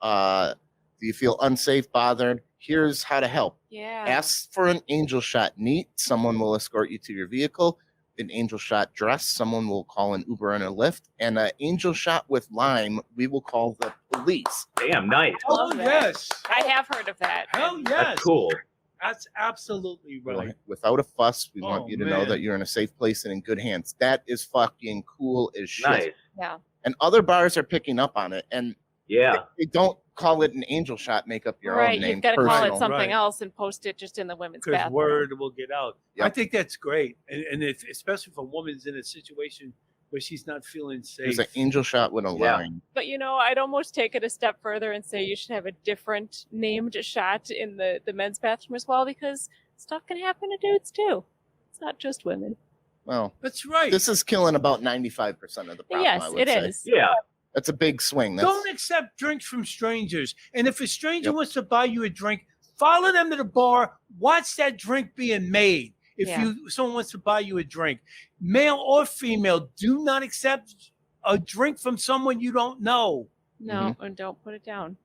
Do you feel unsafe, bothered? Here's how to help. Yeah. Ask for an angel shot. Neat. Someone will escort you to your vehicle. an angel shot dress, someone will call an Uber and a Lyft, and an angel shot with lime, we will call the police. Damn, nice. Oh, yes. I have heard of that. Hell yes. That's cool. That's absolutely right. Without a fuss, we want Oh, you to know man. that you're in a safe place and in good hands. That is fucking cool as shit. Nice. Yeah. And other bars are picking up on it, and Yeah. they don't call it an angel shot. Make up your Right. own name. You've got to call it personal. something Right. else and post it just in the women's Because bathroom. word will get out. I Yep. think that's great. And if, especially if a woman's in a situation where she's not feeling safe. There's an angel shot with a Yeah. line. But I'd almost take it a step further and say you should have a different named shot in the men's bathroom as well, because stuff can happen to dudes too. It's not just women. Well, That's right. this is killing about 95% of the problem. Yes, I would it say. is. Yeah. That's a big swing. That's, Don't accept drinks from strangers. And if a stranger Yep. wants to buy you a drink, follow them to the bar. Watch that drink being made. If Yeah. someone wants to buy you a drink, male or female, do not accept a drink from someone you don't know. No, and don't put it down.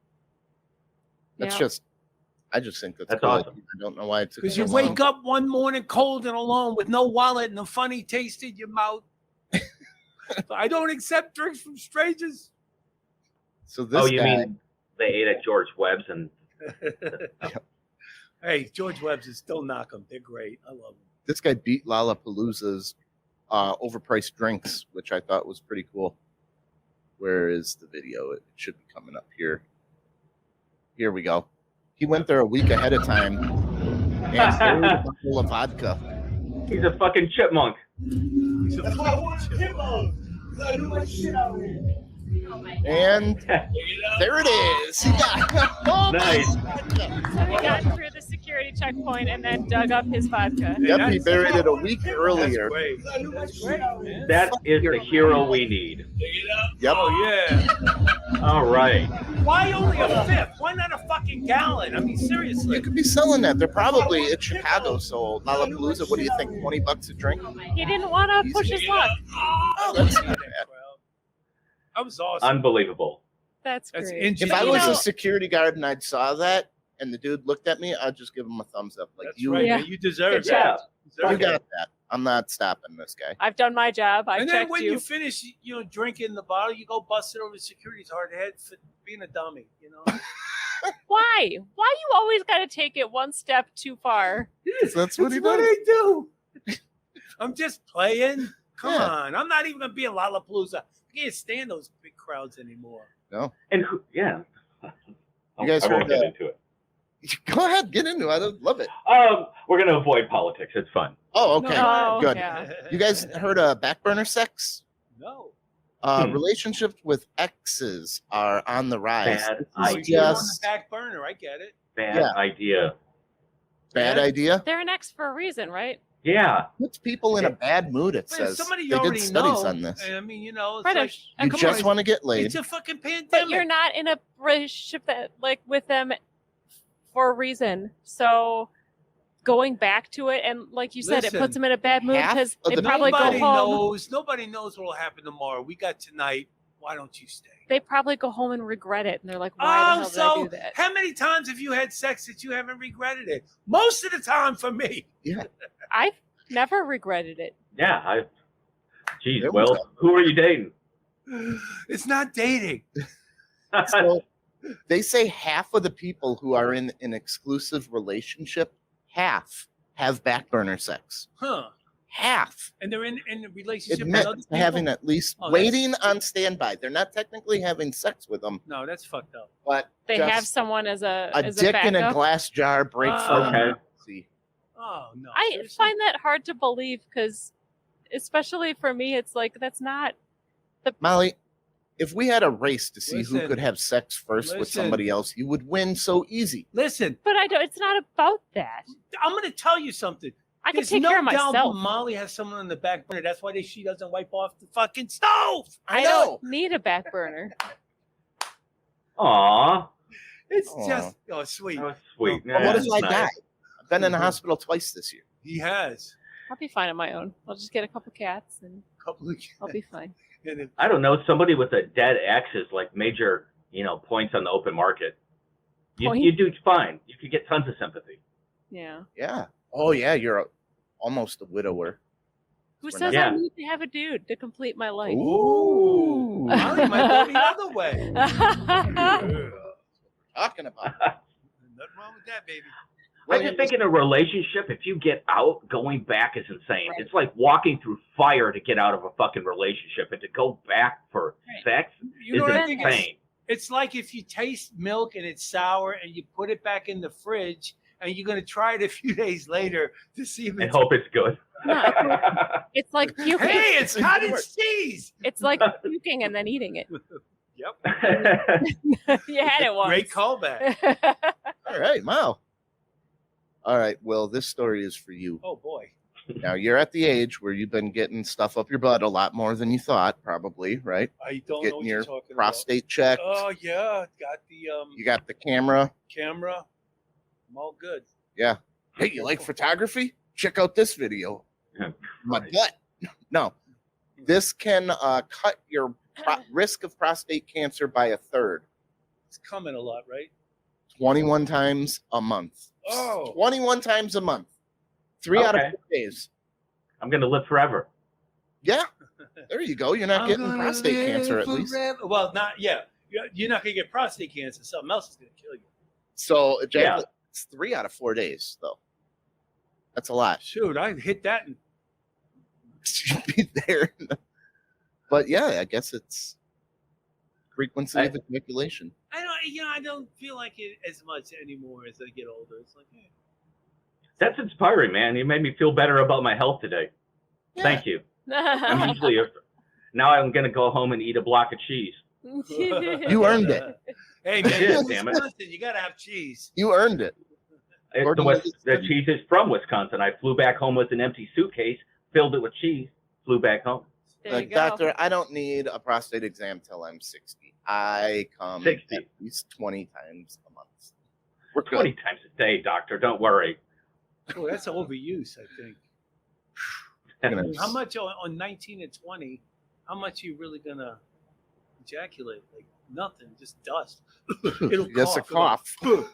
that's Yeah. just. I just think that's That's cool. awesome. I don't know why it took Because so you long. wake up one morning cold and alone with no wallet and a funny taste in your mouth. I don't accept drinks from strangers. So this Oh, you guy, mean they ate at George Webb's and Hey, George Webb's is still knock them. They're great. I love them. this guy beat Lollapalooza's overpriced drinks, which I thought was pretty cool. Where is the video? It should be coming up here. Here we go. He went there a week ahead of time and ordered a bottle of vodka. he's a fucking chipmunk. That's why I want to hit I do my shit out here. And there it is. He got oh, Nice. So he got through the security checkpoint and then dug up his vodka. Yep, he buried it a week That's earlier. great. That's great, man. That is the hero we need. Yep. Oh, yeah. All right. Why only a fifth? Why not a fucking gallon? I mean, seriously. You could be selling that. They're probably it's Chicago, so Lalalapalooza. What do you think? $20 a drink? He didn't want to push his luck. Oh, that's not bad. That was awesome. Unbelievable. That's That's great. interesting. If I You was know- a security guard and I saw that, and the dude looked at me, I'd just give him a thumbs up. Like That's you, right, Yeah. man. You deserve Good it. Yeah. You deserve you it. got that. I'm not stopping this guy. I've done my job. I And then checked when you. you finish, drinking the bottle, you go bust it over security's hard head for being a dummy, Why? Why you always got to take it one step too far? That's what he That's what does. I do. I'm just playing. Come Yeah. on. I'm not even going to be a Lollapalooza. I can't stand those big crowds anymore. And yeah. You guys I won't heard get that? into it. Go ahead, get into it. I love it. We're gonna avoid politics. It's fun. Oh, okay, No, good. yeah. You guys heard of Backburner Sex? No. Relationships with exes are on the rise. Bad Oh, idea. you're on the Yes. back burner. I get it. Bad Yeah. idea. Bad Yeah. idea. They're an ex for a reason, right? Yeah. Puts people in a bad mood. It Man, says somebody you they did already studies know. on this. I mean, it's Right, like, and You come just on, want to get laid. it's a fucking pandemic. But you're not in a relationship that with them for a reason. So going back to it, and like you said, it Listen, puts them in a bad mood half because of they the probably go Nobody home. knows. Nobody knows what will happen tomorrow. We got tonight. Why don't you stay? They probably go home and regret it, and they're like, "Why the hell did I do that?" how many times have you had sex that you haven't regretted it? Most of the time for me. I've never regretted it. Yeah. Geez. There we Well, go. who are you dating? It's not dating. So they say half of the people who are in an exclusive relationship, half have backburner sex. Huh. Half And they're in a relationship admit with other to people? having at least Oh, that's- waiting on standby. They're not technically having sex with them, No, that's fucked up. but They just have someone as a dick in a backup. glass jar break for Oh. Okay. See. Oh, no. I seriously? find that hard to believe because, especially for me, it's like that's not. Molly, if we had a race to see who Listen. could have sex first with Listen. somebody else, you would win so easy. Listen, But I don't. It's not about that. I'm going to tell you something. I can There's take no care of doubt myself. Molly has someone on the back burner. That's why she doesn't wipe off the fucking stove. I know. don't need a back burner. Aw. It's Aw. just sweet. That was sweet. But what Yeah, if I nice. die? I've been in the hospital twice this year. He has I'll be fine on my own. I'll just get a couple cats and a couple of. I'll be fine. And it, I don't know. Somebody with a dead ex is like major, points on the open market. Point? You do fine. You could get tons of sympathy. Yeah. Yeah. Oh yeah, you're almost a widower. Who We're says not- I need to have a dude to complete my life? Ooh. Molly might go the other way. Talking about. Nothing wrong with that, baby. I just think in a relationship, if you get out, going back is insane. Right. It's like walking through fire to get out of a fucking relationship, and to go back for sex You know is what I think? insane. It's like if you taste milk and it's sour and you put it back in the fridge and you're going to try it a few days later to see if And it's... hope it's good. No, it's like puking. Hey, it's cottage cheese! It's like puking and then eating it. Yep. You had it once. Great callback. All right, wow. All right, Will, this story is for you. Oh, boy. Now, you're at the age where you've been getting stuff up your butt a lot more than you thought, probably, right? I don't know Getting what your you're talking prostate checked. about. Oh, yeah. Got the You got the camera. camera. I'm all good. Yeah. Hey, you like photography? Check out this video. My butt. No. This can cut your risk of prostate cancer by a third. It's coming a lot, right? 21 times a month. Oh. 21 times a month. 3 out of 4 days. I'm going to live forever. Yeah. There you go. You're not getting prostate cancer at least. Well, not, yeah. You're not going to get prostate cancer. Something else is going to kill you. So, it's 3 out of 4 days, though. That's a lot. Shoot, I hit that. Should be there. But yeah, I guess it's frequency of ejaculation. I don't feel like it as much anymore as I get older. It's like, hey. That's inspiring, man. You made me feel better about my health today. Yeah. Thank you. I'm usually now I'm going to go home and eat a block of cheese. You earned it. Hey, man, Yeah, damn it. Wisconsin, you got to have cheese. You earned it. The cheese is from Wisconsin. I flew back home with an empty suitcase, filled it with cheese, flew back home. Like, doctor, I don't need a prostate exam till I'm 60. I come 60. at least 20 times a month. We're good. 20 times a day, doctor. Don't worry. Oh, that's overuse, I think. How much on 19 and 20? How much are you really going to ejaculate? Like nothing, just dust. It'll Just a cough. You're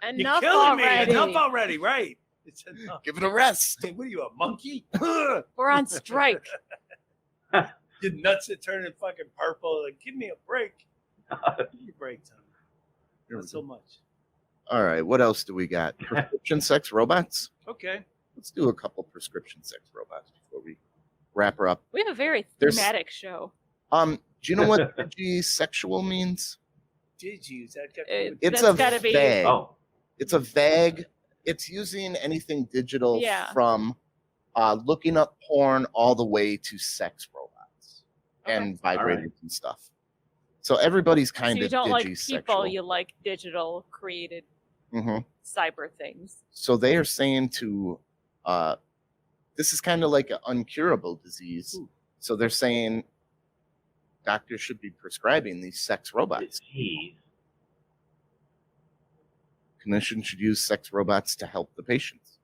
Enough killing me. already. Enough already, right? It's enough. Give it a rest. Hey, what are you, a monkey? We're on strike. Your nuts are turning fucking purple. Like, give me a break. Give me a break, Tom. Not so much. All right, what else do we got? Prescription sex robots? Okay. Let's do a couple prescription sex robots before we wrap her up. We have a very There's- thematic show. Do you know what digisexual means? Did you? Is that got It's That's a gotta be- vague. Oh, It's a vague. It's using anything digital Yeah. from looking up porn all the way to sex robots and vibrators and stuff. So everybody's So kind you of don't like digisexual. people, you like digital created Mhm. cyber things. So they are saying to, this is kind of like an uncurable disease. So they're saying doctors should be prescribing these sex robots. geez. Clinicians should use sex robots to help the patients.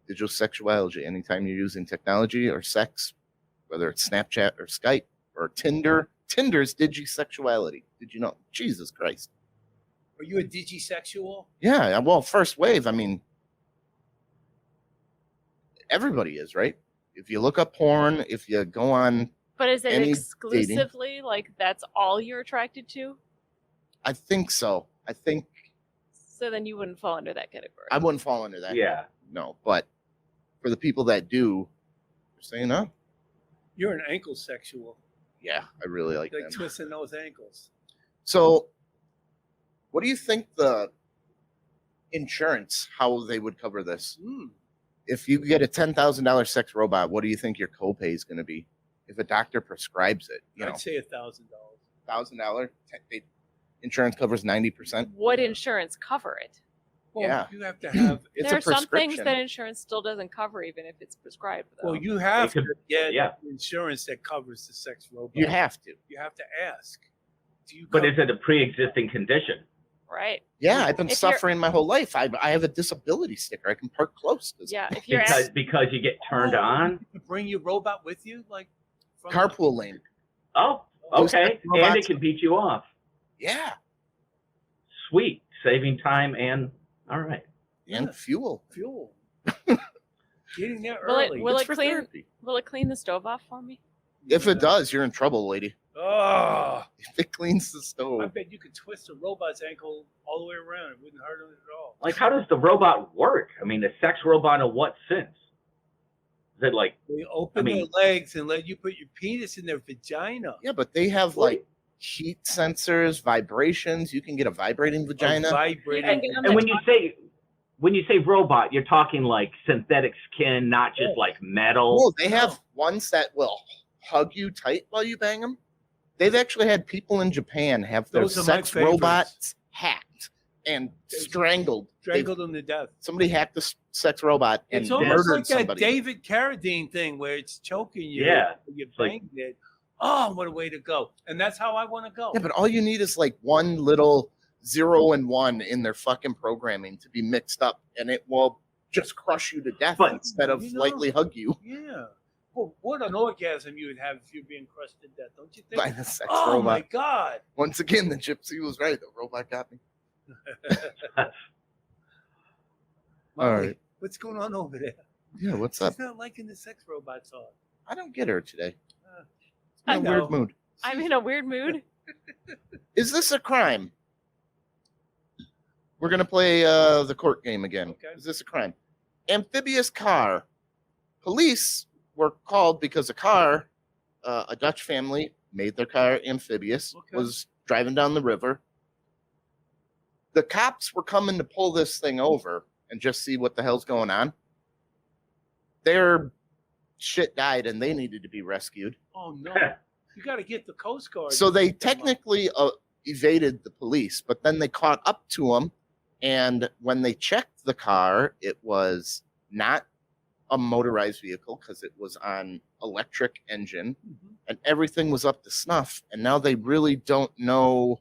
Digital sexuality, anytime you're using technology or sex, whether it's Snapchat or Skype or Tinder, Tinder's digisexuality. Did you know? Jesus Christ. Are you a digisexual? Yeah, well, first wave, I mean, everybody is, right? If you look up porn, if you go on, But is it Any exclusively like that's all you're attracted to? I think so. I think So then you wouldn't fall under that category. I wouldn't fall under that. Yeah. No, but for the people that do, they're saying, no, You're an ankle sexual. yeah, I really like Like them. twisting those ankles. So, what do you think the insurance, how they would cover this? If you get a $10,000 sex robot, what do you think your copay is going to be? If a doctor prescribes it, you know, I'd say $1,000. $1,000, insurance covers 90%. Would insurance cover it? Well, Yeah. you have to have. It's there a are some things prescription. that insurance still doesn't cover, even if it's prescribed. Though. Well, you have It could- to get yeah. insurance that covers the sex robot. You have to. You have to ask. Do you? But cover- is it a pre-existing condition? right? Yeah, I've been If you're- suffering my whole life. I have a disability sticker. I can park close. 'Cause Yeah, if you're Because you get turned on? You bring your robot with you, like from Carpool lane. Oh, Those okay. And robots- it can beat you off. Yeah, Sweet. Saving time and all right. and fuel. fuel. Getting there Will early. it It's for clean? therapy. Will it clean the stove off for me? If it does, you're in trouble, lady. Oh, If it cleans the I stove. bet you could twist a robot's ankle all the way around. It wouldn't hurt him at all. Like, how does the robot work? I mean, a sex robot in what sense? Is it like, They open their legs and let you put your penis in their vagina. Yeah, but they have like heat sensors, vibrations. You can get a vibrating vagina. Vibrating. and when you say robot, you're talking like synthetic skin, not just like metal. Oh, they have ones that will hug you tight while you bang them. They've actually had people in Japan have their Those are my sex favorites. robots hacked and strangled. Strangled them to death. Somebody hacked the sex robot and It's almost murdered like that somebody. David Carradine thing where it's choking you. Yeah. You like- banged it. Oh, what a way to go. And that's how I want to go. Yeah, but all you need is like one little 0 and 1 in their fucking programming to be mixed up, and it will just crush you to death But- instead of You know- lightly hug you Yeah. Well, what an orgasm you would have if you're being crushed to death, don't you think? by the sex Oh, robot. my God. Once again, the gypsy was right. The robot got me. All Molly, right. what's going on over there? Yeah, what's up? She's not liking the sex robot talk. I don't get her today. I In a weird know. mood. I'm in a weird mood. Is this a crime? We're gonna play the court game again. Okay. Is this a crime? Amphibious Car. Police were called because a car, a Dutch family made their car amphibious, Okay. was driving down the river. The cops were coming to pull this thing over and just see what the hell's going on. Their shit died and they needed to be rescued. Oh, no. You got to get the Coast Guard. So they to pick them up. technically evaded the police, but then they caught up to them. And when they checked the car, it was not a motorized vehicle because it was on electric engine, Mhm. and everything was up to snuff. And now they really don't know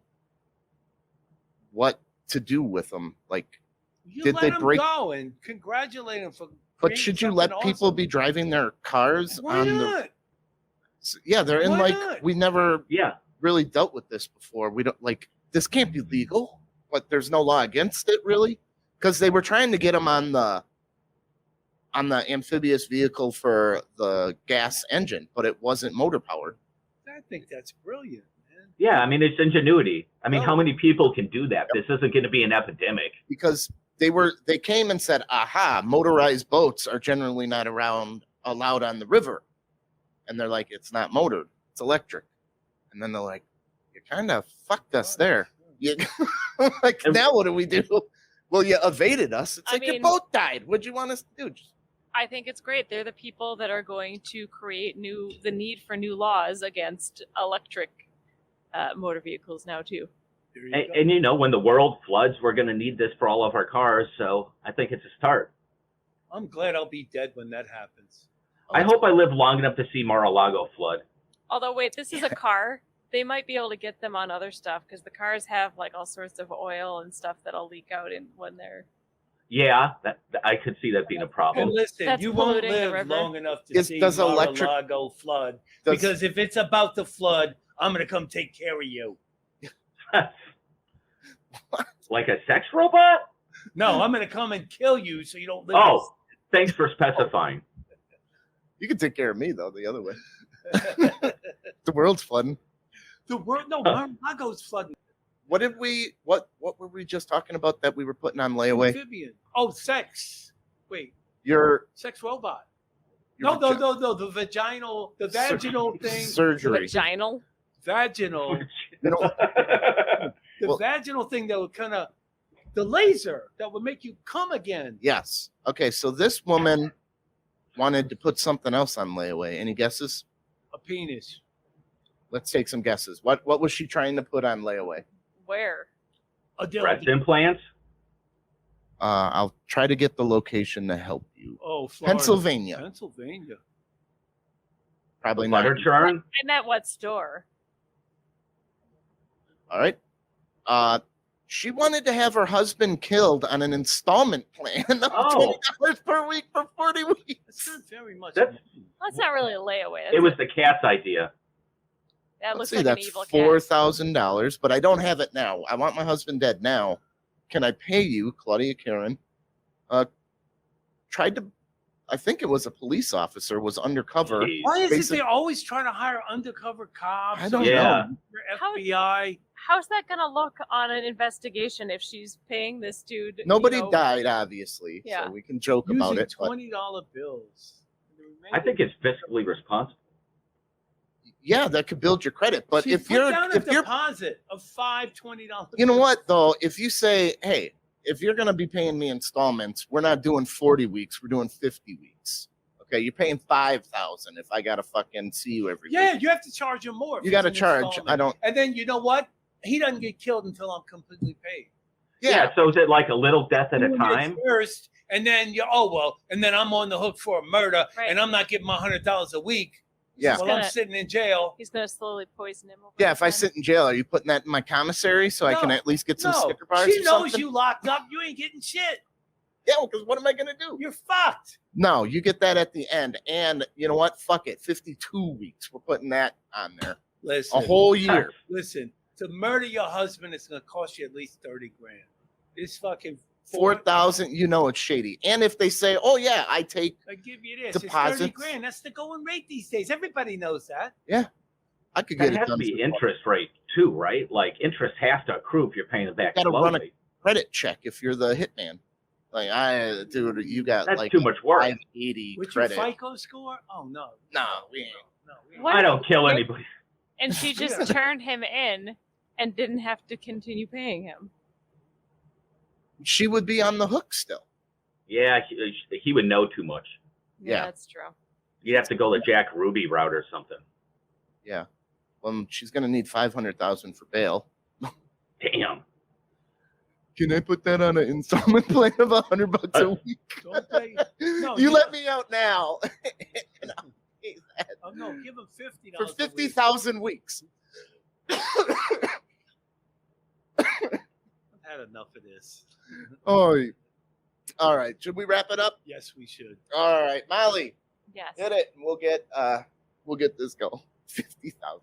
what to do with them. Like, You did let they them break- go and congratulate them for. but creating should you let something people awesome. be driving their cars Why on not? the? Yeah, they're in Why like not? we never yeah. really dealt with this before. We don't like this can't be legal, but there's no law against it really, because they were trying to get them on the amphibious vehicle for the gas engine, but it wasn't motor powered. I think that's brilliant, man. Yeah, I mean, it's ingenuity. I mean, Oh. how many people can do that? This isn't going to be an epidemic. Because they came and said, aha, motorized boats are generally not allowed on the river. And they're like, it's not motored, it's electric. And then they're like, you kind of fucked us there. You, like, now what do we do? Well, you evaded us. It's I like your mean- boat died. What'd you want us to do? Just, I think it's great. They're the people that are going to create the need for new laws against electric motor vehicles now too. There you And, go. and you know, when the world floods, we're going to need this for all of our cars. So I think it's a start. I'm glad I'll be dead when that happens. I hope I live long enough to see Mar-a-Lago flood. Although, wait, this is a car. They might be able to get them on other stuff because the cars have like all sorts of oil and stuff that'll leak out in when they're. Yeah, I could see that being a Well, problem. listen, That's you won't polluting the live river. long enough to Is- see does electric- Mar-a-Lago flood. does- Because if it's about to flood, I'm going to come take care of you. Like a sex robot? No, I'm going to come and kill you so you don't live. Oh, thanks for specifying. you can take care of me, though, the other way. The world's flooding. The world, no, Mar-a-Lago's flooding. What were we just talking about that we were putting on layaway? Amphibian. Oh, sex. Wait, Your sex robot. your No, the vaginal thing. surgery. Vaginal. Vaginal. You know, The Well- vaginal thing that would kind of, the laser that would make you come again. yes. Okay, so this woman wanted to put something else on layaway. Any guesses? A penis. Let's take some guesses. What was she trying to put on layaway? Where? A Breast dildo. implants? I'll try to get the location to help you. Oh, Florida. Pennsylvania. Pennsylvania. Probably not. Butter churn? And at what store? All right. She wanted to have her husband killed on an installment plan of Oh. $20 per week for 40 weeks. That's not very much. That's- That's not really a layaway. It was the cat's idea. That Let's looks see, like an that's evil cat. $4,000, but I don't have it now. I want my husband dead now. Can I pay you, Claudia Karen? Tried to I think it was a police officer, was undercover. Jeez. Why is it Basic- they're always trying to hire undercover cops? I don't Yeah. know. How- FBI. How's that gonna look on an investigation if she's paying this dude? Nobody you know, died, obviously. Yeah. So we can joke about Using it. But $20 bills. I think it's fiscally responsible. yeah, that could build your credit. But She if put you're down a if you're deposit of $20. you know what though, if you say, hey, if you're gonna be paying me installments, we're not doing 40 weeks, we're doing 50 weeks. Okay, you're paying $5,000 if I gotta fucking see you every Yeah, week. you have to charge him more. if You it's gotta an charge. installment. I don't. And then you know what? He doesn't get killed until I'm completely paid. Yeah, So is it like a little death at a You time? get First, and then and then I'm on the hook for a murder, Right. and I'm not getting my $100 a week. yeah, While gonna- I'm sitting in jail. He's gonna slowly poison him. Over yeah. If I time. sit in jail, are you putting that in my commissary so I can No, at least get some No, sticker bars she or knows something? you locked up. You ain't getting shit. Yeah, because what am I gonna do? You're fucked. No, you get that at the end. And you know what? Fuck it. 52 weeks. We're putting that on there. Listen, A whole year. Listen, to murder your husband, it's gonna cost you at least 30 grand. This fucking 4,000, you know it's shady. And if they say, oh yeah, I take, I give you this. It's 30 deposits. grand. That's the going rate these days. Everybody knows that. I could That get it has to done. be for- interest rate too, right? Like interest has to accrue if you're paying it back Gotta run a- slowly. Credit check if you're the hitman. Like, dude, you got That's like too much work. 580 What's credit. your FICO score? Oh no. No, we ain't. No, we ain't. What? I don't kill anybody. And she just turned him in and didn't have to continue paying him. She would be on the hook still. Yeah, he would know too much. Yeah. That's true. You'd have to go the Jack Ruby route or something. Yeah. Well, she's gonna need 500,000 for bail. Damn. Can I put that on an installment plan of $100 a week? Don't pay. No, you you- let me out now. And I'll pay that Oh no, give him $50 for a week. 50,000 weeks. I've had enough of this. Oh, all right. Should we wrap it up? Yes, we should. All right, Molly, Yes. hit it, and we'll get this going. 50,000.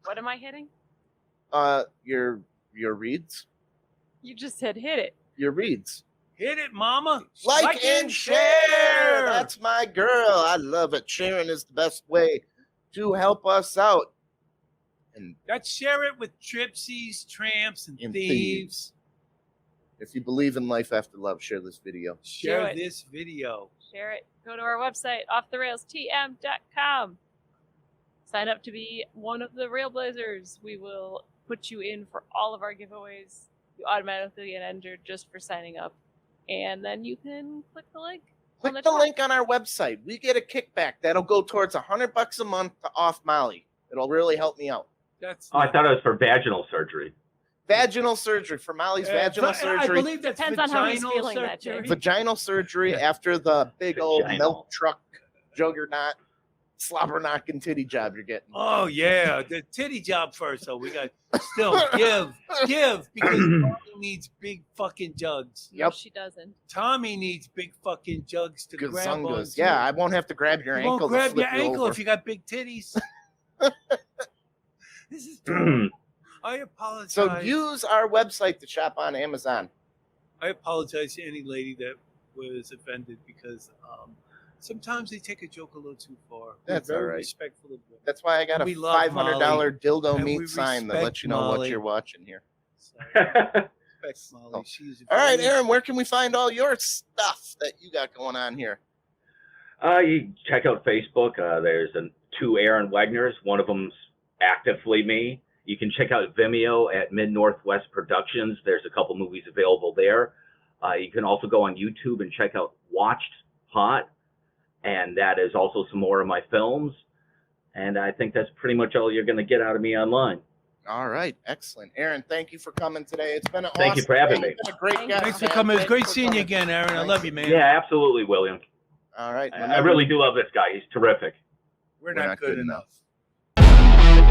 What am I hitting? Your reads. You just said hit it. Your reads. Hit it, mama. Like and share. That's my girl. I love it. Sharing is the best way to help us out. And Let's share it with tripsies, tramps, and And thieves. if you believe in life after love, share this video. Share it. this video. Share it. Go to our website, offtherailstm.com. Sign up to be one of the Railblazers. We will put you in for all of our giveaways. You automatically get entered just for signing up. And then you can click the link. on Click the top. link on our website. We get a kickback. That'll go towards $100 a month to off Molly. It'll really help me out. That's Oh, I thought it was for vaginal surgery. Vaginal surgery for Molly's vaginal I surgery. believe that's Depends on how he's vaginal feeling that day. surgery. Vaginal surgery after the big old Vaginal. milk truck juggernaut slobber knocking titty job you're getting. Oh yeah, the titty job first. So we got still give because Tommy needs big fucking jugs. No, Yep. she doesn't. Tommy needs big fucking jugs to grab on. Gazungas. Yeah, I won't have to grab your You won't ankle. to grab flip your you ankle over. if you got big titties. This is. I apologize. So use our website to shop on Amazon. I apologize to any lady that was offended because sometimes they take a joke a little too far. That's We're very all right. respectful of them. That's why I got a We love $500 dildo and we meat sign that respect lets you know what Molly. you're watching here. So, respect Molly. She's All right, very- Aaron, where can we find all your stuff that you got going on here? You check out Facebook. There's two Aaron Wagners. One of them's actively me. You can check out Vimeo at Mid-Northwest Productions. There's a couple movies available there. You can also go on YouTube and check out Watched Hot. And that is also some more of my films. And I think that's pretty much all you're going to get out of me online. All right, excellent. Aaron, thank you for coming today. It's been an Thank you awesome for having day. me. It's been a great Thank guest, Thanks for man. coming. It's Thanks great for seeing you coming. again, Aaron. I Thanks. love you, man. Yeah, absolutely, William. All right. I really do love this guy. He's terrific. We're not good enough. enough.